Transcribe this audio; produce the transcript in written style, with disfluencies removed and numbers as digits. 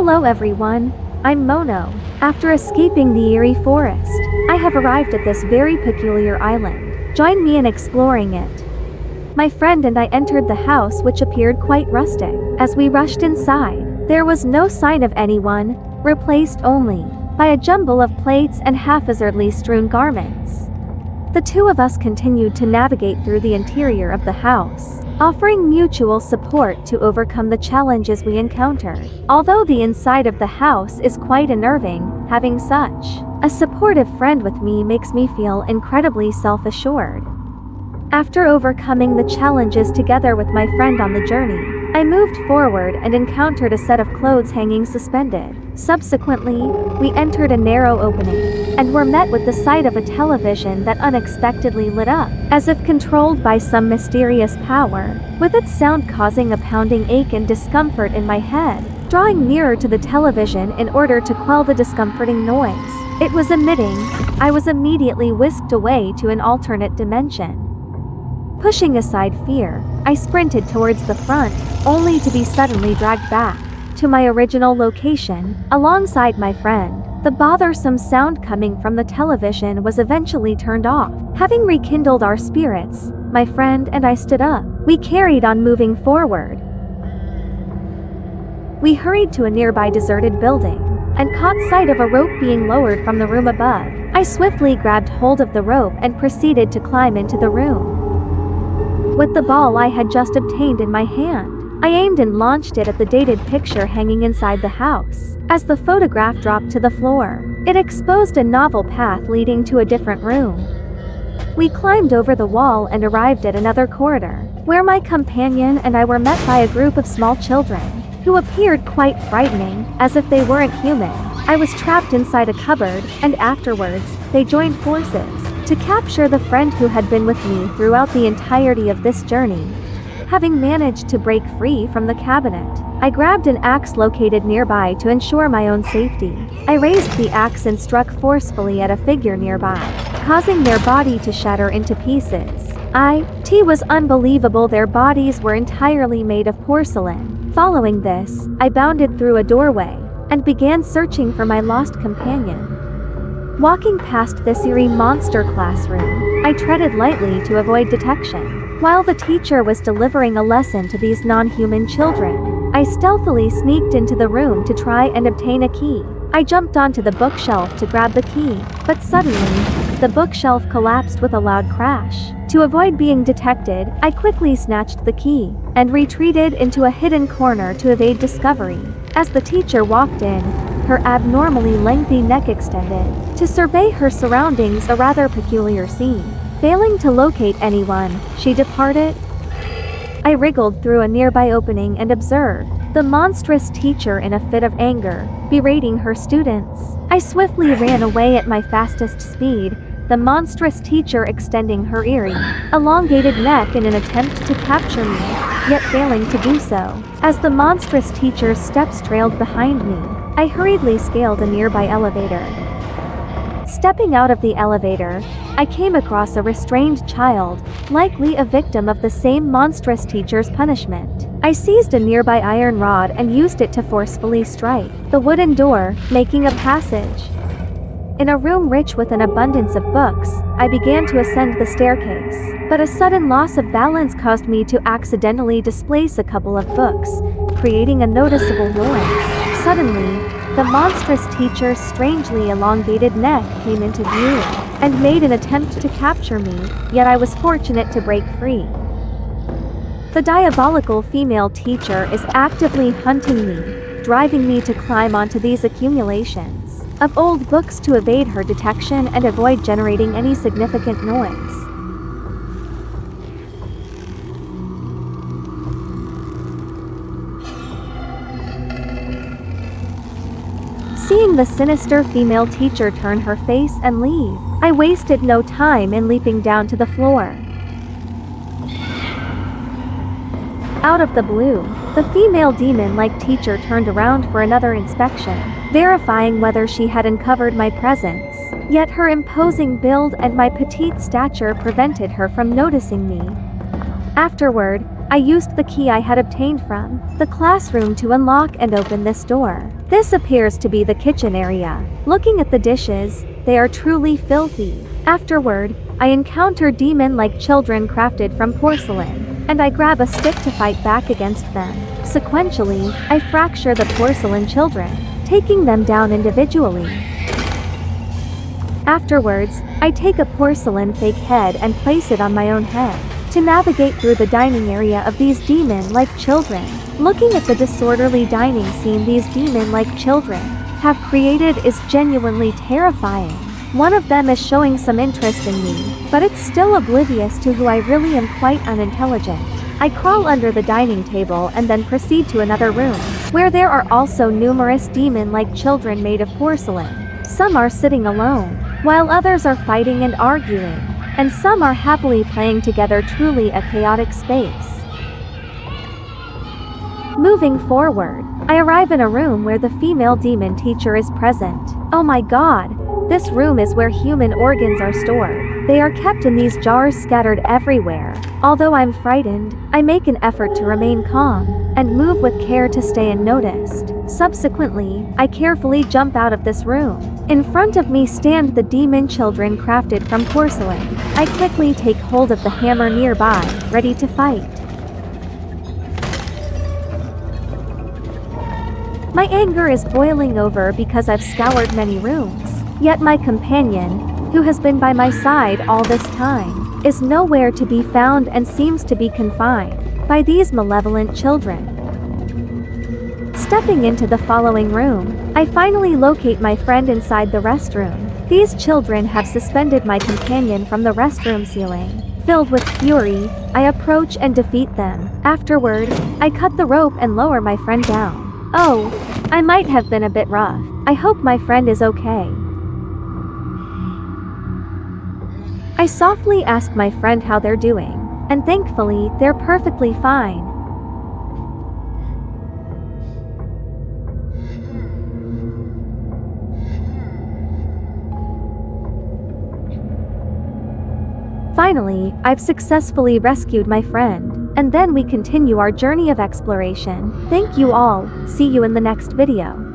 Hello everyone, I'm Mono. After escaping the eerie forest, I have arrived at this very peculiar island. Join me in exploring it. My friend and I entered the house, which appeared quite rustic. As we rushed inside, there was no sign of anyone, replaced only by a jumble of plates and haphazardly strewn garments. The two of us continued to navigate through the interior of the house, offering mutual support to overcome the challenges we encountered. Although the inside of the house is quite unnerving, having such a supportive friend with me makes me feel incredibly self-assured. After overcoming the challenges together with my friend on the journey, I moved forward and encountered a set of clothes hanging suspended. Subsequently, we entered a narrow opening, and were met with the sight of a television that unexpectedly lit up, as if controlled by some mysterious power, with its sound causing a pounding ache and discomfort in my head. Drawing nearer to the television in order to quell the discomforting noise it was emitting, I was immediately whisked away to an alternate dimension. Pushing aside fear, I sprinted towards the front, only to be suddenly dragged back to my original location, alongside my friend. The bothersome sound coming from the television was eventually turned off. Having rekindled our spirits, my friend and I stood up. We carried on moving forward. We hurried to a nearby deserted building, and caught sight of a rope being lowered from the room above. I swiftly grabbed hold of the rope and proceeded to climb into the room. With the ball I had just obtained in my hand, I aimed and launched it at the dated picture hanging inside the house. As the photograph dropped to the floor, it exposed a novel path leading to a different room. We climbed over the wall and arrived at another corridor, where my companion and I were met by a group of small children, who appeared quite frightening, as if they weren't human. I was trapped inside a cupboard, and afterwards, they joined forces to capture the friend who had been with me throughout the entirety of this journey. Having managed to break free from the cabinet, I grabbed an axe located nearby to ensure my own safety. I raised the axe and struck forcefully at a figure nearby, causing their body to shatter into pieces. It was unbelievable, their bodies were entirely made of porcelain. Following this, I bounded through a doorway and began searching for my lost companion. Walking past this eerie monster classroom, I treaded lightly to avoid detection. While the teacher was delivering a lesson to these non-human children, I stealthily sneaked into the room to try and obtain a key. I jumped onto the bookshelf to grab the key, but suddenly, the bookshelf collapsed with a loud crash. To avoid being detected, I quickly snatched the key and retreated into a hidden corner to evade discovery. As the teacher walked in, her abnormally lengthy neck extended to survey her surroundings, a rather peculiar scene. Failing to locate anyone, she departed. I wriggled through a nearby opening and observed the monstrous teacher in a fit of anger, berating her students. I swiftly ran away at my fastest speed, the monstrous teacher extending her eerie, elongated neck in an attempt to capture me, yet failing to do so. As the monstrous teacher's steps trailed behind me, I hurriedly scaled a nearby elevator. Stepping out of the elevator, I came across a restrained child, likely a victim of the same monstrous teacher's punishment. I seized a nearby iron rod and used it to forcefully strike the wooden door, making a passage. In a room rich with an abundance of books, I began to ascend the staircase, but a sudden loss of balance caused me to accidentally displace a couple of books, creating a noticeable noise. Suddenly, the monstrous teacher's strangely elongated neck came into view and made an attempt to capture me, yet I was fortunate to break free. The diabolical female teacher is actively hunting me, driving me to climb onto these accumulations of old books to evade her detection and avoid generating any significant noise. Seeing the sinister female teacher turn her face and leave, I wasted no time in leaping down to the floor. Out of the blue, the female demon-like teacher turned around for another inspection, verifying whether she had uncovered my presence. Yet her imposing build and my petite stature prevented her from noticing me. Afterward, I used the key I had obtained from the classroom to unlock and open this door. This appears to be the kitchen area. Looking at the dishes, they are truly filthy. Afterward, I encounter demon-like children crafted from porcelain, and I grab a stick to fight back against them. Sequentially, I fracture the porcelain children, taking them down individually. Afterwards, I take a porcelain fake head and place it on my own head to navigate through the dining area of these demon-like children. Looking at the disorderly dining scene these demon-like children have created is genuinely terrifying. One of them is showing some interest in me, but it's still oblivious to who I really am, quite unintelligent. I crawl under the dining table and then proceed to another room, where there are also numerous demon-like children made of porcelain. Some are sitting alone, while others are fighting and arguing, and some are happily playing together, truly a chaotic space. Moving forward, I arrive in a room where the female demon teacher is present. Oh my god, this room is where human organs are stored. They are kept in these jars scattered everywhere. Although I'm frightened, I make an effort to remain calm and move with care to stay unnoticed. Subsequently, I carefully jump out of this room. In front of me stand the demon children crafted from porcelain. I quickly take hold of the hammer nearby, ready to fight. My anger is boiling over because I've scoured many rooms, yet my companion, who has been by my side all this time, is nowhere to be found and seems to be confined by these malevolent children. Stepping into the following room, I finally locate my friend inside the restroom. These children have suspended my companion from the restroom ceiling. Filled with fury, I approach and defeat them. Afterward, I cut the rope and lower my friend down. Oh, I might have been a bit rough. I hope my friend is okay. I softly ask my friend how they're doing, and thankfully, they're perfectly fine. Finally, I've successfully rescued my friend. And then we continue our journey of exploration. Thank you all, see you in the next video.